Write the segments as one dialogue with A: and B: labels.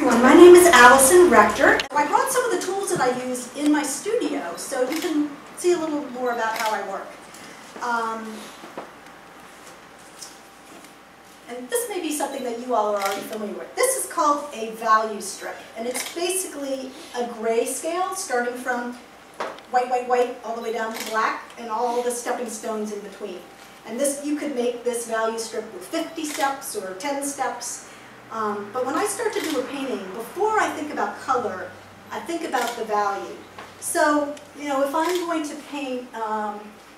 A: everyone, my name is Alison Rector. I brought some of the tools that I use in my studio so you can see a little more about how I work. And this may be something that you all are already familiar with. This is called a value strip, and it's basically a gray scale starting from white, white, white, all the way down to black, and all the stepping stones in between. And this, you could make this value strip with 50 steps or 10 steps. But when I start to do a painting, before I think about color, I think about the value. So, if I'm going to paint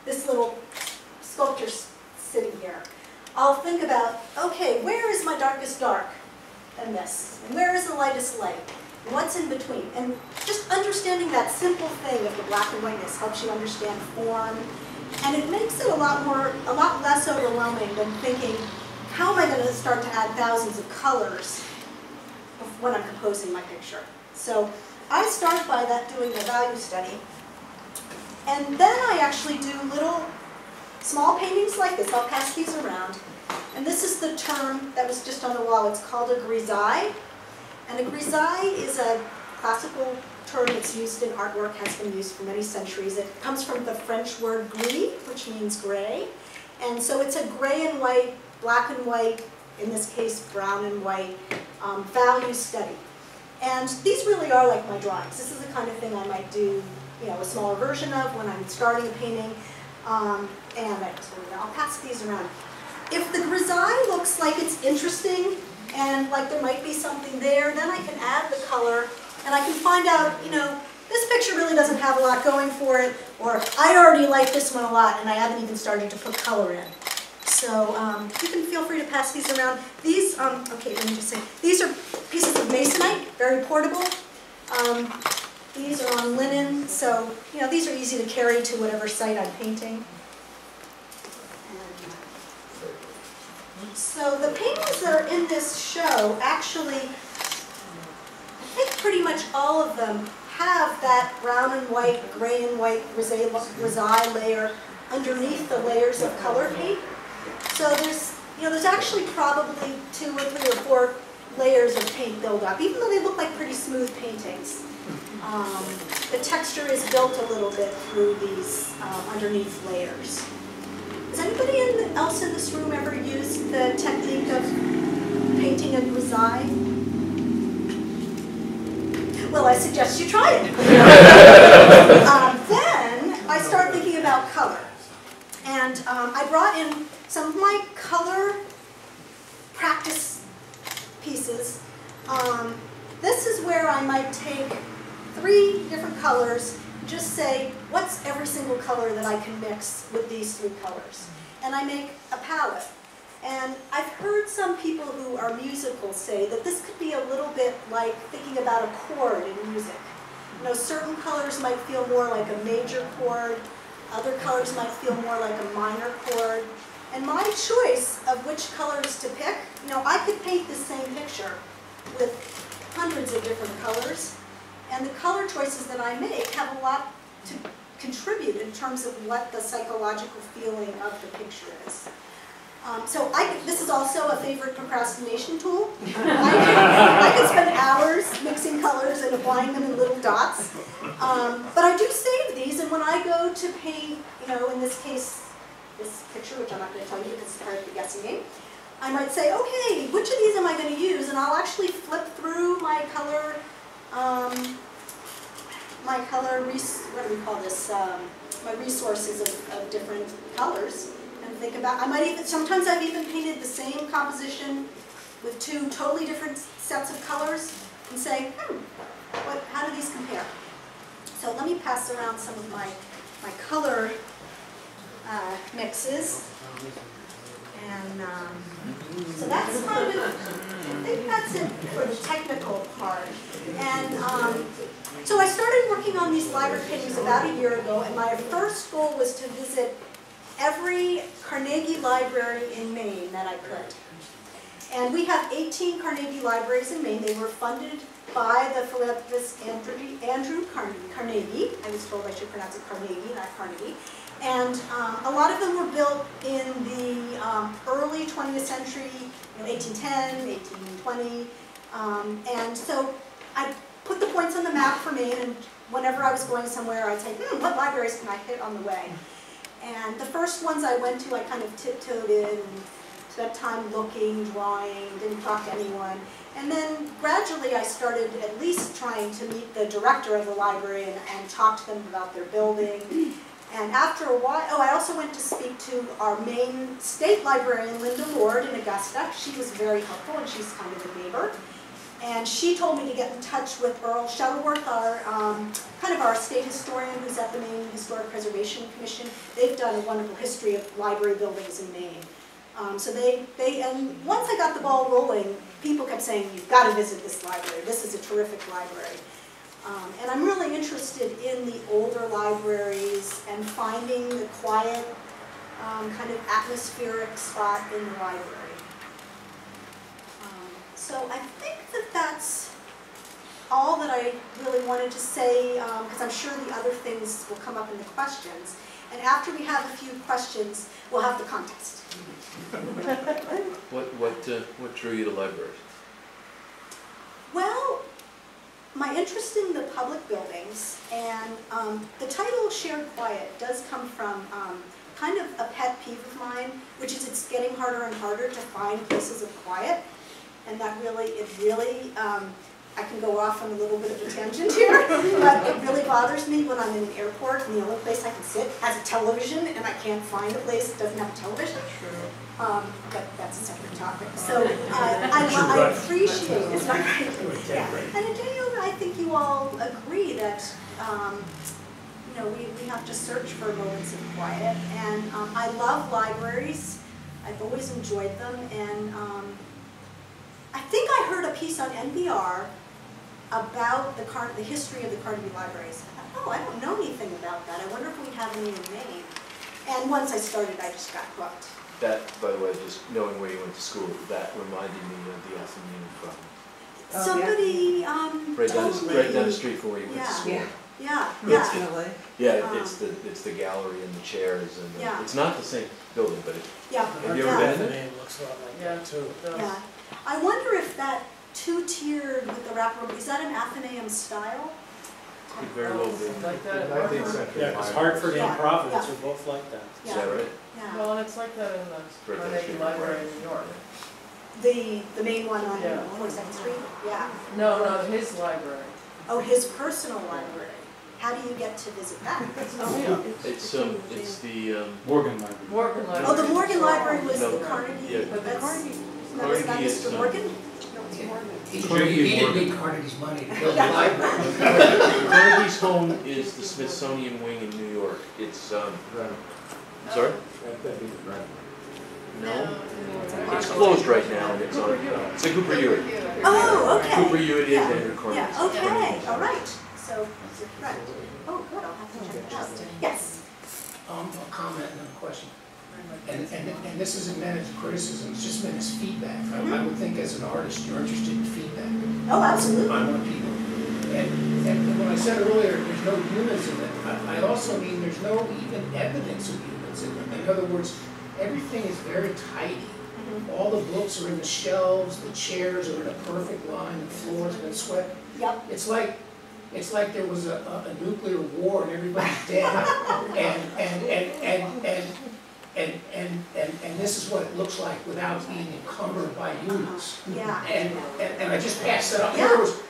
A: this little sculpture sitting here, I'll think about, okay, where is my darkest dark and this? And where is the lightest light? And what's in between? And just understanding that simple thing of the black and whiteness helps you understand form. And it makes it a lot less overwhelming than thinking, how am I going to start to add thousands of colors when I'm composing my picture? So I start by doing a value study. And then I actually do little small paintings like this. I'll pass these around. And this is the term that was just on the wall. It's called a grisaille. And a grisaille is a classical term that's used in artwork, has been used for many centuries. It comes from the French word gris, which means gray. And so it's a gray and white, black and white, in this case brown and white, value study. And these really are like my drawings. This is the kind of thing I might do a smaller version of when I'm starting a painting. And I'll pass these around. If the grisaille looks like it's interesting and like there might be something there, then I can add the color and I can find out, this picture really doesn't have a lot going for it, or I already like this one a lot and I haven't even started to put color in. So you can feel free to pass these around. These, okay, let me just say, these are pieces of masonite, very portable. These are on linen, so these are easy to carry to whatever site I'm painting. And, so the paintings that are in this show, actually, I think pretty much all of them have that brown and white, gray and white grisaille layer underneath the layers of color paint. So there's actually probably 2 or 3 or 4 layers of paint buildup, even though they look like pretty smooth paintings. The texture is built a little bit through these underneath layers. Has anybody else in this room ever used the technique of painting a grisaille? Well, I suggest you try it. Then I start thinking about color. And I brought in some of my color practice pieces. This is where I might take 3 different colors, just say, what's every single color that I can mix with these 3 colors? And I make a palette. And I've heard some people who are musical say that this could be a little bit like thinking about a chord in music. Certain colors might feel more like a major chord, other colors might feel more like a minor chord. And my choice of which colors to pick, I could paint the same picture with hundreds of different colors. And the color choices that I make have a lot to contribute in terms of what the psychological feeling of the picture is. This is also a favorite procrastination tool. I could spend hours mixing colors and applying them in little dots. But I do save these, and when I go to paint, in this case, this picture, which I'm not going to tell you because it's part of the guessing game, I might say, okay, which of these am I going to use? And I'll actually flip through my color, what do we call this? My resources of different colors. And think about, sometimes I've even painted the same composition with 2 totally different sets of colors and say, how do these compare? So let me pass around some of my color mixes. And so that's kind of, I think that's it for the technical part. And so I started working on these library paintings about a year ago, and my first goal was to visit every Carnegie library in Maine that I could. And we have 18 Carnegie libraries in Maine. They were funded by the philanthropist Andrew Carnegie. I was told I should pronounce it Carnegie, not Carnegie. And a lot of them were built in the early 20th century, 1810, 1820. And so I put the points on the map for Maine, and whenever I was going somewhere, I'd say, what libraries can I hit on the way? And the first ones I went to, I kind of tiptoed in and spent time looking, drawing, didn't talk to anyone. And then gradually I started at least trying to meet the director of the library and talk to them about their building. And after a while, oh, I also went to speak to our Maine state librarian, Linda Lord, in Augusta. She was very helpful, and she's kind of a neighbor. And she told me to get in touch with Earl Shuttleworth, our kind of our state historian who's at the Maine Historic Preservation Commission. They've done a wonderful history of library buildings in Maine. And once I got the ball rolling, people kept saying, you've got to visit this library. This is a terrific library. And I'm really interested in the older libraries and finding the quiet, kind of atmospheric spot in the library. So I think that that's all that I really wanted to say, because I'm sure the other things will come up in the questions. And after we have a few questions, we'll have the contest.
B: What drew you to libraries?
A: Well, my interest in the public buildings, and the title Shared Quiet does come from kind of a pet peeve of mine, which is it's getting harder and harder to find places of quiet. And that really, I can go off on a little bit of a tangent here, but it really bothers me when I'm in an airport and the only place I can sit has a television and I can't find a place that doesn't have a television. But that's a separate topic. So I appreciate it. It's not right. Yeah. And I think you all agree that we have to search for moments of quiet. And I love libraries. I've always enjoyed them. And I think I heard a piece on NPR about the history of the Carnegie libraries. I thought, oh, I don't know anything about that. I wonder if we have any in Maine. And once I started, I just got hooked.
B: That, by the way, just knowing where you went to school, that reminded me of the Athenaeum from
A: somebody
B: right down the street from where you went to school.
A: Yeah.
B: It's the gallery and the chairs, and it's not the same building, but
A: have
B: you ever been in it?
C: It looks a lot like that too.
A: Yeah. I wonder if that two-tiered with the wraparound, is that an Athenaeum style?
B: Could very well be.
D: Like that.
C: 19th century. Yeah, because Hartford and Providence are both like that.
B: Is that right?
A: Yeah.
D: Well, and it's like that in the Carnegie Library in New York.
A: The main one on 42nd Street? Yeah.
D: No, his library.
A: Oh, his personal library. How do you get to visit that?
B: It's the
C: Morgan Library.
D: Morgan Library.
A: Oh, the Morgan Library was the Carnegie.
B: Yeah.
D: But the Carnegie.
A: No, was that Mr. Morgan?
D: No, it's Morgan.
E: He didn't need Carnegie's money to build the library.
B: Carnegie's home is the Smithsonian wing in New York. It's sorry? No. It's closed right now, and it's on. It's a Cooper Hewitt.
A: Oh, okay.
B: Cooper Hewitt is Andrew Carnegie.
A: Yeah. Okay. All right. So, right. Oh, good. I'll have to check it out. Yes.
E: A comment and a question. And this isn't meant as criticism, it's just meant as feedback. I would think as an artist, you're interested in feedback.
A: Oh, absolutely.
E: On what people. And when I said earlier, there's no humans in it, I also mean there's no even evidence of humans in them. In other words, everything is very tidy. All the books are in the shelves, the chairs are in a perfect line, the floor's been swept.
A: Yep.
E: It's like there was a nuclear war and everybody's dead. And this is what it looks like without being encumbered by humans.
A: Yeah.
E: And I just passed that up.
A: Yeah.
E: There was,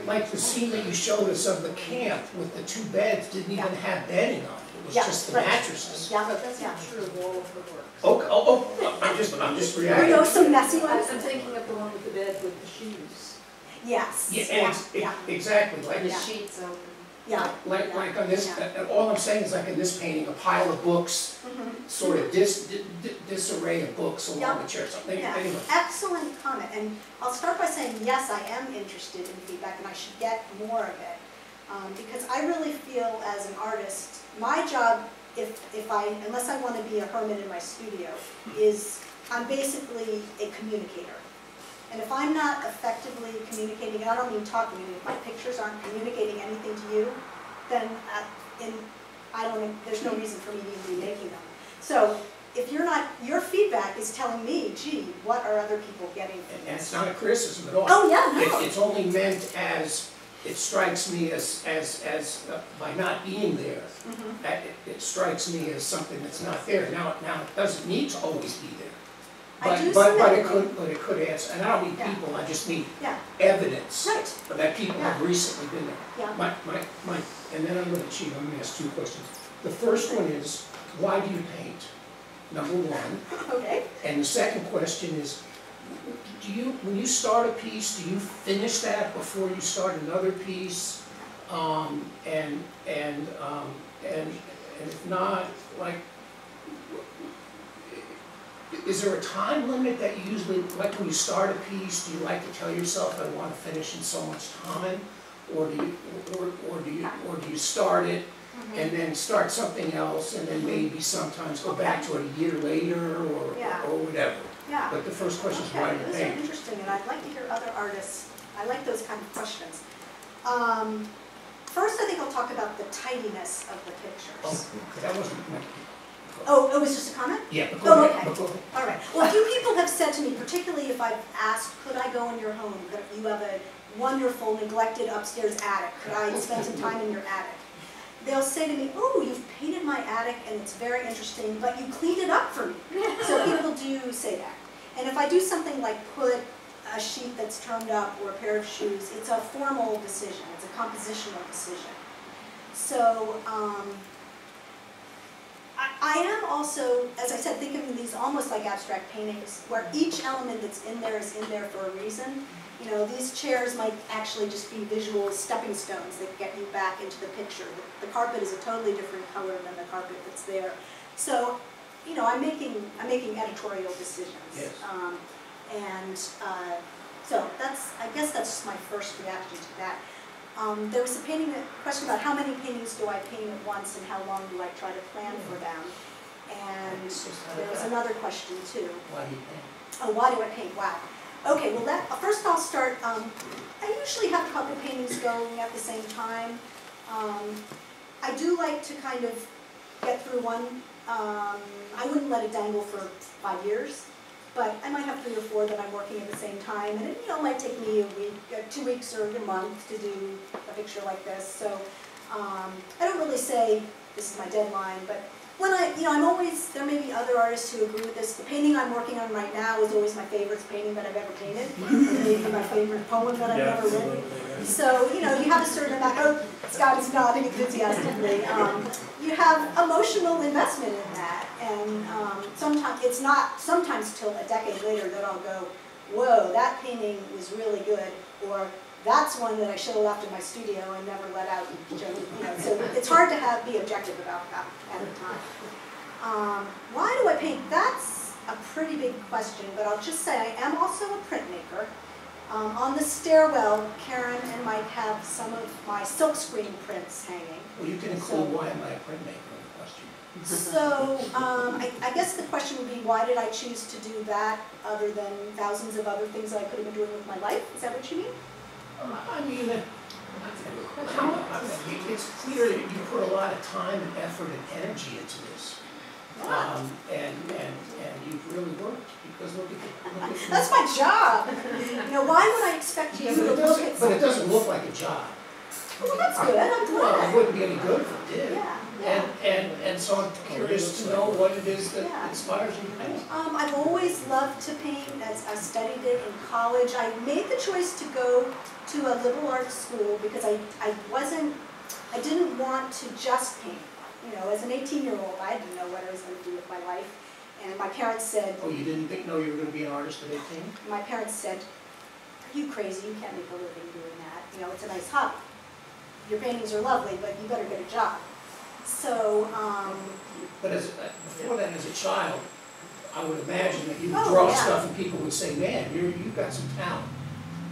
E: like the scene that you showed us of the camp with the two beds didn't even have bedding on it. It was just the mattresses.
A: Yeah,
D: But that's not true of all of the works.
E: I'm just
A: There
E: reacting.
A: you go, some messy ones.
D: I'm thinking of the one with the bed with the shoes.
A: Yes.
E: Exactly. Like
D: The sheets over.
A: Yeah.
E: Like on this, and all I'm saying is like in this painting, a pile of books, sort of disarray of books along the chair. Something.
A: Yeah.
E: Anyway.
A: Excellent comment. And I'll start by saying, yes, I am interested in feedback and I should get more of it. Because I really feel as an artist, my job, unless I want to be a hermit in my studio, is I'm basically a communicator. And if I'm not effectively communicating, and I don't mean talking, I mean if my pictures aren't communicating anything to you, then there's no reason for me to even be making them. So if you're not, your feedback is telling me, gee, what are other people getting from
E: And
A: this?
E: it's not a criticism at all.
A: Oh, yeah, no.
E: It's only meant as, it strikes me as by not being there,
A: Mhm.
E: that it strikes me as something that's not there. Now, it doesn't need to always be there.
A: I
E: But,
A: do
E: but,
A: see
E: but
A: that.
E: it could answer, and I don't mean
A: Yeah.
E: people, I just mean
A: Yeah,
E: evidence
A: right,
E: that people have recently been there.
A: yeah.
E: And then I'm gonna cheat, I'm gonna ask two questions. The first one is, why do you paint? Number one.
A: Okay.
E: And the second question is, when you start a piece, do you finish that before you start another piece? And if not, like, is there a time limit that you usually, like when you start a piece, do you like to tell yourself, I want to finish in so much time? Or do you start it and then start something else and then maybe sometimes go back to it a year later or whatever?
A: Yeah.
E: But the first question is, why do you
A: Those are
E: paint?
A: interesting, and I'd like to hear other artists. I like those kind of questions. First, I think I'll talk about the tidiness of the pictures.
E: Oh, that wasn't meant.
A: Oh, it was just a comment?
E: Yeah, but
A: Oh,
E: go
A: okay.
E: ahead, but go ahead.
A: All right. Well, a few people have said to me, particularly if I've asked, could I go in your home? That you have a wonderful, neglected upstairs attic. Could I spend some time in your attic? They'll say to me, oh, you've painted my attic and it's very interesting, but you cleaned it up for me. So people do say that. And if I do something like put a sheet that's turned up or a pair of shoes, it's a formal decision. It's a compositional decision. So I am also, as I said, thinking of these almost like abstract paintings, where each element that's in there is in there for a reason. You know, these chairs might actually just be visual stepping stones that get you back into the picture. The carpet is a totally different color than the carpet that's there. So, you know, I'm making editorial decisions.
E: Yes.
A: So I guess that's just my first reaction to that. There was a question about how many paintings do I paint at once and how long do I try to plan for them. And there was another question too.
E: Why do you paint?
A: Oh, why do I paint? Wow. Okay, well first I'll start, I usually have a couple paintings going at the same time. I do like to kind of get through one. I wouldn't let it dangle for 5 years, but I might have 3 or 4 that I'm working at the same time, and it might take me a week, 2 weeks or a month to do a picture like this. So I don't really say this is my deadline, but when I'm always, there may be other artists who agree with this. The painting I'm working on right now is always my favorite painting that I've ever painted, and maybe my favorite poem that I've ever written. So, you have a certain amount, oh, Scott is nodding enthusiastically. You have emotional investment in that, and sometimes till a decade later that I'll go, whoa, that painting was really good, or that's one that I should have left in my studio and never let out. So it's hard to be objective about that at the time. Why do I paint? That's a pretty big question, but I'll just say I am also a printmaker. On the stairwell, Karen and Mike have some of my silkscreen prints hanging.
E: Well, you can include why am I a printmaker in the question.
A: So I guess the question would be, why did I choose to do that other than thousands of other things that I could have been doing with my life? Is that what you mean?
E: I mean, it's clear that you put a lot of time and effort and energy into this. And you've really worked, because look at
A: That's my job. Why would I expect you to look at something?
E: But it doesn't look like a job.
A: Well, that's good. I'm
E: Well, it
A: glad.
E: wouldn't be any good if it did.
A: Yeah.
E: And so I'm curious to know what it is that inspires you to paint.
A: I've always loved to paint. As I studied it in college. I made the choice to go to a liberal arts school because I didn't want to just paint. As an 18-year-old, I didn't know what I was going to do with my life. And my parents said...
E: Oh, you didn't know you were going to be an artist at 18?
A: My parents said, are you crazy? You can't make a living doing that. It's a nice hobby. Your paintings are lovely, but you better get a job. So...
E: But before that, as a child, I would imagine that you would
A: Oh,
E: draw
A: yeah.
E: stuff and people would say, man, you've got some talent.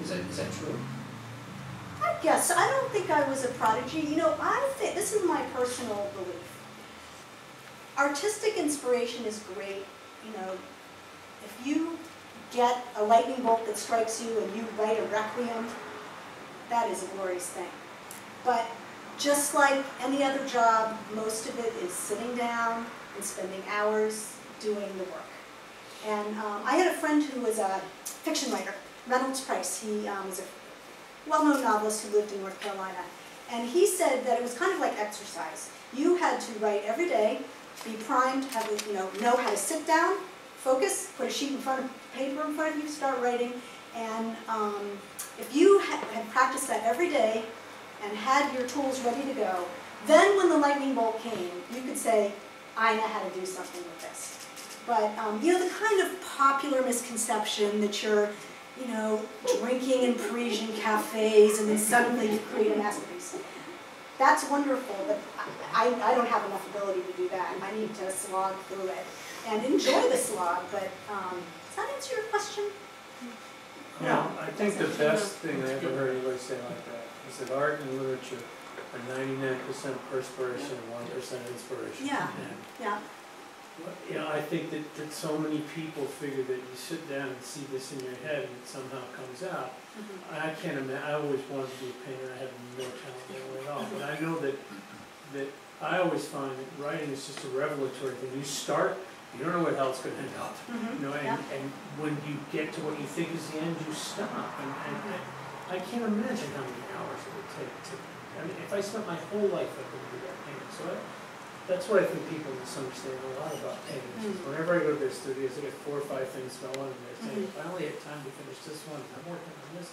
E: Is that true?
A: I guess. I don't think I was a prodigy. I think, this is my personal belief. Artistic inspiration is great. If you get a lightning bolt that strikes you and you write a requiem, that is a glorious thing. But just like any other job, most of it is sitting down and spending hours doing the work. And I had a friend who was a fiction writer, Reynolds Price. He was a well-known novelist who lived in North Carolina. And he said that it was kind of like exercise. You had to write every day, be primed, have, know how to sit down, focus, put a sheet in front of paper in front of you, start writing. And if you had practiced that every day and had your tools ready to go, then when the lightning bolt came, you could say, I know how to do something with this. But, the kind of popular misconception that you're, drinking in Parisian cafes and then suddenly you create a masterpiece. That's wonderful, but I don't have enough ability to do that. I need to slog through it and enjoy the slog, but does that answer your question?
C: Yeah, I think the best thing I ever heard anybody say like that is that art and literature are 99% perspiration and 1% inspiration.
A: Yeah, yeah.
C: I think that so many people figure that you sit down and see this in your head and it somehow comes out. I can't imagine. I always wanted to be a painter. I had no talent that way at all. But I know that I always find that writing is just a revelatory thing. You start, you don't know what hell it's going to end up. And when you get to what you think is the end, you stop. And I can't imagine how many hours it would take to. I mean, if I spent my whole life, I could do that painting. So that's what I think people misunderstand a lot about painting. Whenever I go to their studios, I get 4 or 5 things going, and they're saying, if I only had time to finish this one, I'm working on this.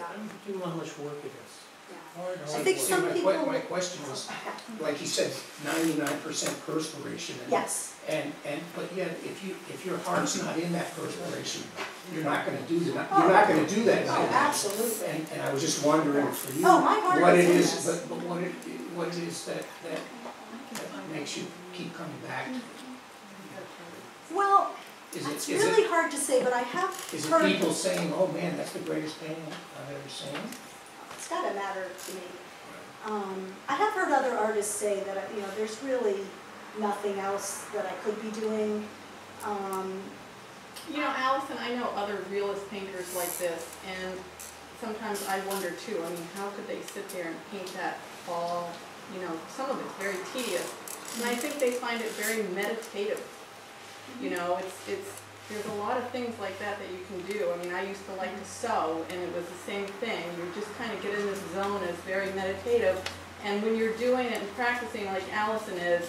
C: I'm doing how much work it is. Hard
A: I think
C: work.
A: some people.
E: My question was, like you said, 99% perspiration.
A: Yes.
E: But yet, if your heart's not in that perspiration, you're not going to do that. You're not going to do that.
A: Oh, absolutely.
E: And I was just wondering for you,
A: my heart
E: what it
A: is
E: is, but what it is that makes you keep coming back.
A: Well,
E: Is
A: it's
E: it
A: really hard to say, but I have
E: is it
A: heard.
E: people saying, "Oh man, that's the greatest painting I've ever seen"?
A: It's got to matter to me. I have heard other artists say that there's really nothing else that I could be doing.
F: Alison, I know other realist painters like this, and sometimes I wonder too. I mean, how could they sit there and paint that all? Some of it's very tedious, and I think they find it very meditative. There's a lot of things like that you can do. I mean, I used to like to sew, and it was the same thing. You just kind of get in this zone as very meditative, and when you're doing it and practicing like Alison is,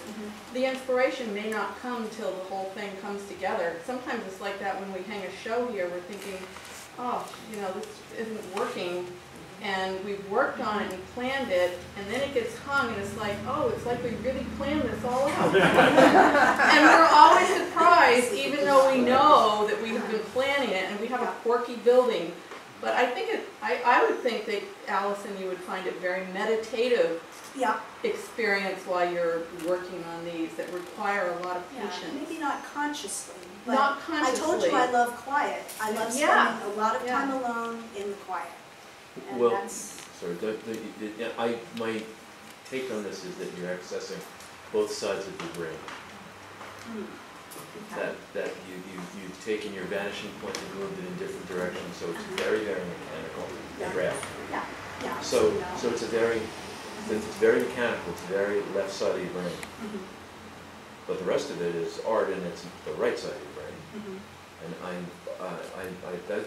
F: the inspiration may not come till the whole thing comes together. Sometimes it's like that when we hang a show here, we're thinking, oh, this isn't working. And we've worked on it and planned it, and then it gets hung, and it's like, oh, it's like we really planned this all out. And we're always surprised, even though we know that we have been planning it, and we have a quirky building. But I think I would think that, Alison, you would find it very meditative experience while you're working on these that require a lot of patience.
A: Maybe not consciously. But
F: Not consciously.
A: I told you I love quiet. I love spending a lot of time alone in the quiet. And
B: Well,
A: that's,
B: sorry, my take on this is that you're accessing both sides of the brain. That you've taken your vanishing point and moved it in different directions, so it's very, very mechanical. So it's very mechanical. It's very left side of your brain. But the rest of it is art, and it's the right side of your brain. And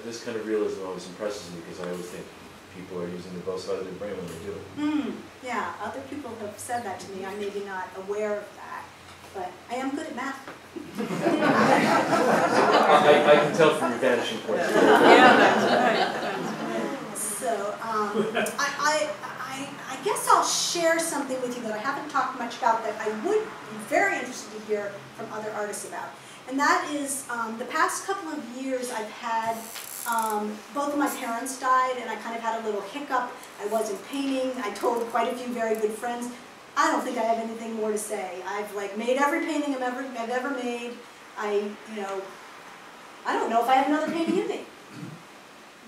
B: this kind of realism always impresses me, because I always think people are using the both sides of their brain when they do it.
A: Yeah, other people have said that to me. I'm maybe not aware of that, but I am good at math.
B: I can tell from your vanishing point.
A: So I guess I'll share something with you that I haven't talked much about that I would be very interested to hear from other artists about. And that is, the past couple of years I've had, both of my parents died, and I kind of had a little hiccup. I wasn't painting. I told quite a few very good friends. I don't think I have anything more to say. I've made every painting I've ever made. I don't know if I have another painting in me.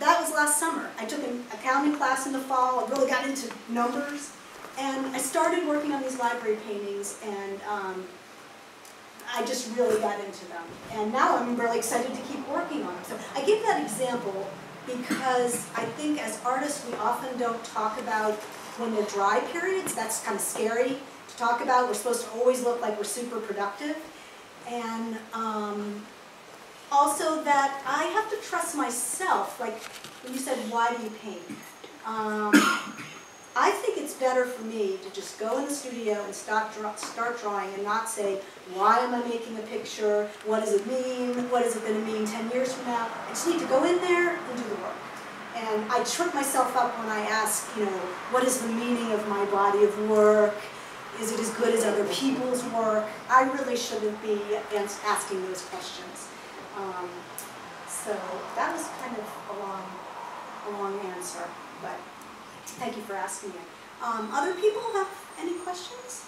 A: That was last summer. I took an accounting class in the fall. I really got into numbers, and I started working on these library paintings, and I just really got into them. And now I'm really excited to keep working on them. So I give that example because I think as artists we often don't talk about when they're dry periods. That's kind of scary to talk about. We're supposed to always look like we're super productive. And also that I have to trust myself. Like when you said, why do you paint? I think it's better for me to just go in the studio and start drawing and not say, why am I making a picture? What does it mean? What is it going to mean 10 years from now? I just need to go in there and do the work. And I trip myself up when I ask, what is the meaning of my body of work? Is it as good as other people's work? I really shouldn't be asking those questions. So that was kind of a long answer, but thank you for asking it. Other people have any questions?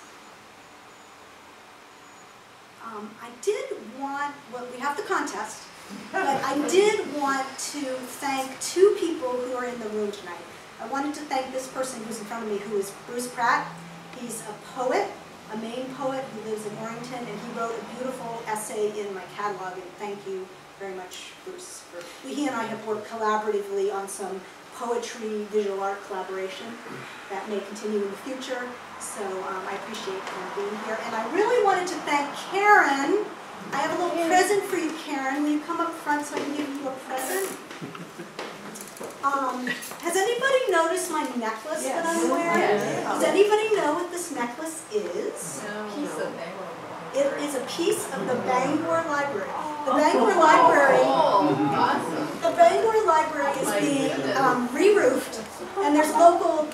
A: I did want, well, we have the contest, but I did want to thank two people who are in the room tonight. I wanted to thank this person who's in front of me, who is Bruce Pratt. He's a poet, a Maine poet who lives in Orrington, and he wrote a beautiful essay in my catalog, and thank you very much, Bruce. He and I have worked collaboratively on some poetry, visual art collaboration that may continue in the future, so I appreciate him being here. And I really wanted to thank Karen. I have a little present for you, Karen. Will you come up front so I can give you a present? Has anybody noticed my necklace that I'm wearing?
D: Yes.
A: Does anybody know what this necklace is?
D: No.
A: It is a piece of the Bangor Library. The Bangor Library, the Bangor Library is being re-roofed, and there's a local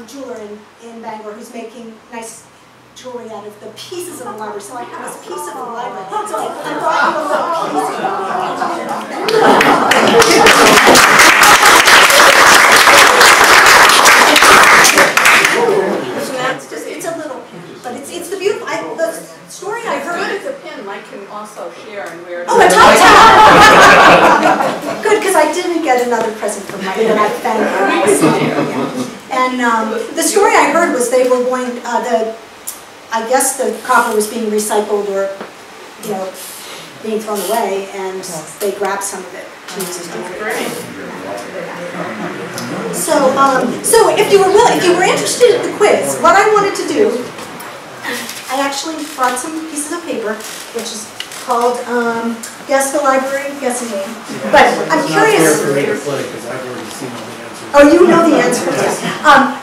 A: jeweler in Bangor who's making nice jewelry out of the pieces of the library. So I have this piece of the library. So I brought you a little piece of it's a little pin, but it's the beautiful. The story I heard.
F: Good as a pin, I can also share and wear it.
A: Oh, a top hat! Good, because I didn't get another present from my and I thank her. And the story I heard was they were going. I guess the copper was being recycled or, being thrown away, and they grabbed some of it. So if you were interested in the quiz, what I wanted to do, I actually brought some pieces of paper, which is called Guess the Library, Guess a Name. But I'm curious. Oh, you know the answers.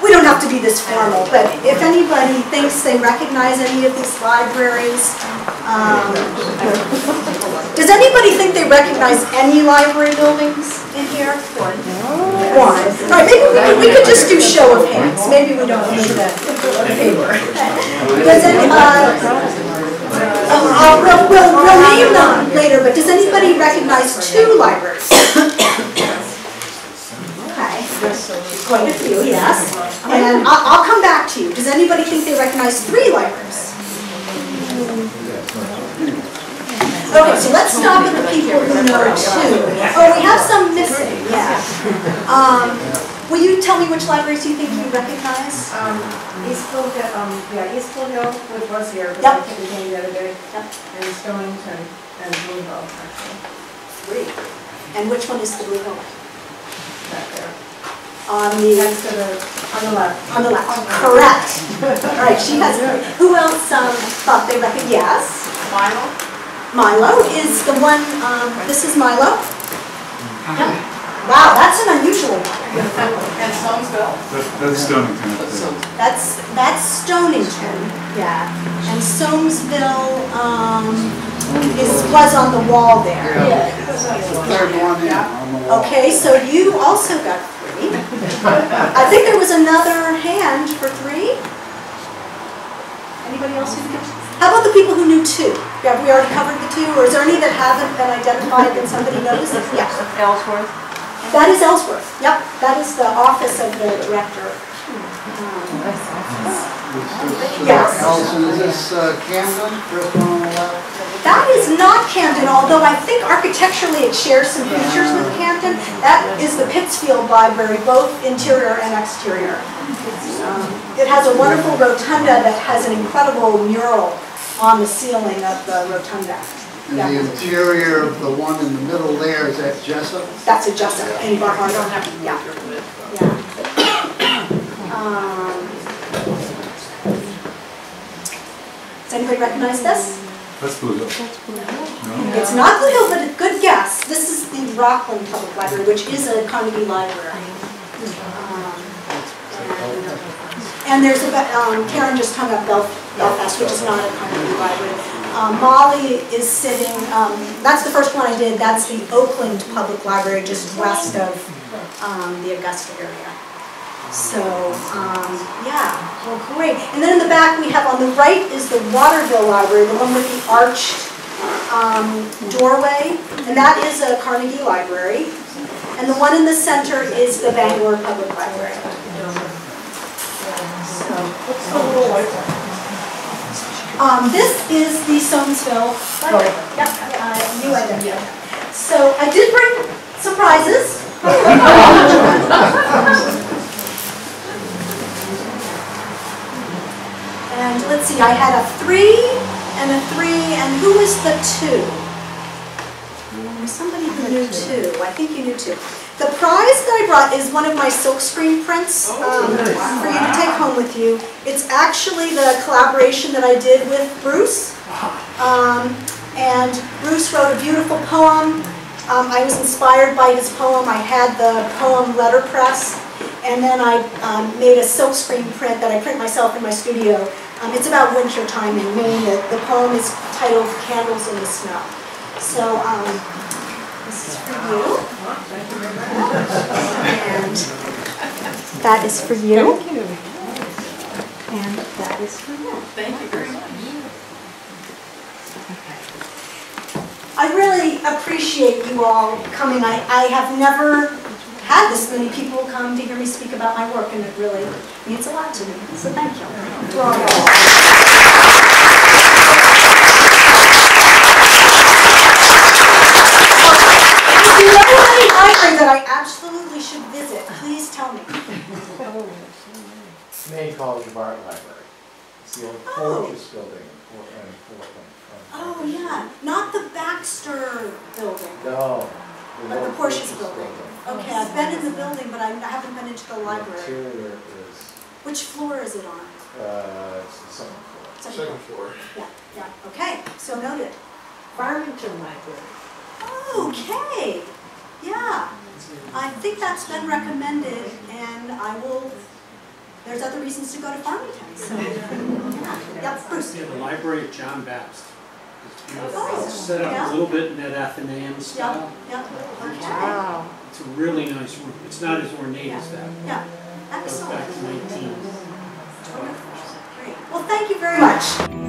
A: We don't have to be this formal, but if anybody thinks they recognize any of these libraries, does anybody think they recognize any library buildings in here? One. All right, maybe we could just do show of hands. Maybe we don't need that paper. Does any, we'll name them later, but does anybody recognize two libraries? Quite a few, yes. And I'll come back to you. Does anybody think they recognize three libraries? Okay, so let's stop with the people who know two. Oh, we have some missing, yeah. Will you tell me which libraries you think you recognize?
D: Eastfield, Eastfield, which was here, but
A: Yep.
D: I think we came the other day.
A: Yep.
D: And Stonington and Blue Hill, actually.
A: Three. And which one is the Blue Hill?
D: Back there.
A: On the
D: left.
A: On the left. Correct. All right, she has. Who else thought they recognize? Yes.
F: Milo?
A: Milo is the one. This is Milo. Yep. Wow, that's an unusual one.
F: And Somesville?
G: That's Stonington.
A: That's Stonington. Yeah. And Somesville was on the wall there.
G: Third one in on the wall.
A: Okay, so you also got 3. I think there was another hand for 3. Anybody else who could? How about the people who knew 2? Have we already covered the 2, or is there any that haven't been identified that somebody noticed? Yes.
F: Ellsworth?
A: That is Ellsworth. Yep, that is the office of the director. Yes.
G: Alison, is this Camden, first one on the left?
A: That is not Camden, although I think architecturally it shares some features with Camden. That is the Pittsfield Library, both interior and exterior. It has a wonderful rotunda that has an incredible mural on the ceiling of the rotunda.
G: And the interior of the one in the middle there, is that Jessup?
A: That's a Jessup in Bar Harbor. Yeah. Yeah. Does anybody recognize this?
H: That's Blue Hill. No?
A: It's not Blue Hill, but a good guess. This is the Rockland Public Library, which is a Carnegie library. And there's a, Karen just hung up Belfast, which is not a Carnegie library. Molly is sitting, that's the first one I did, that's the Oakland Public Library, just west of the Augusta area. So, yeah, well, great. And then in the back we have, on the right is the Waterville Library, the one with the arched doorway, and that is a Carnegie library. And the one in the center is the Bangor Public Library. This is the Soamesville Library. Yep, new idea. So I did bring some prizes. And let's see, I had a 3 and a 3, and who was the 2? Somebody who knew 2. I think you knew 2. The prize that I brought is one of my silkscreen prints for you to take home with you. It's actually the collaboration that I did with Bruce. And Bruce wrote a beautiful poem. I was inspired by his poem. I had the poem letterpress. And then I made a silkscreen print that I print myself in my studio. It's about winter time in Maine. The poem is titled Candles in the Snow. So this is for you. And that is for you. And that is for you.
F: Thank you very much.
A: I really appreciate you all coming. I have never had this many people come to hear me speak about my work, and it really means a lot to me. So thank you. If you know any library that I absolutely should visit, please tell me.
E: Maine College of Art Library. It's the old Porches building in Portland.
A: Oh yeah, not the Baxter building,
E: No.
A: but the Porsche's building. Okay, I've been in the building, but I haven't been into the
E: The
A: library.
E: interior is,
A: Which floor is it on?
E: it's the second floor.
A: Second
H: floor.
A: Yeah, yeah, okay, so noted.
D: Farmington Library.
A: Okay, yeah. I think that's been recommended, and I will, there's other reasons to go to Farmington, so, yeah, Bruce.
C: Yeah, the library of John Baptist. It's beautiful.
A: Oh,
C: It's set up
A: yeah.
C: a little bit in that Athenaeum style.
A: Yeah, okay,
D: Wow.
C: It's a really nice room. It's not as ornate as that.
A: yeah,
C: Goes back
A: excellent.
C: to 19.
A: Great, well, thank you very much.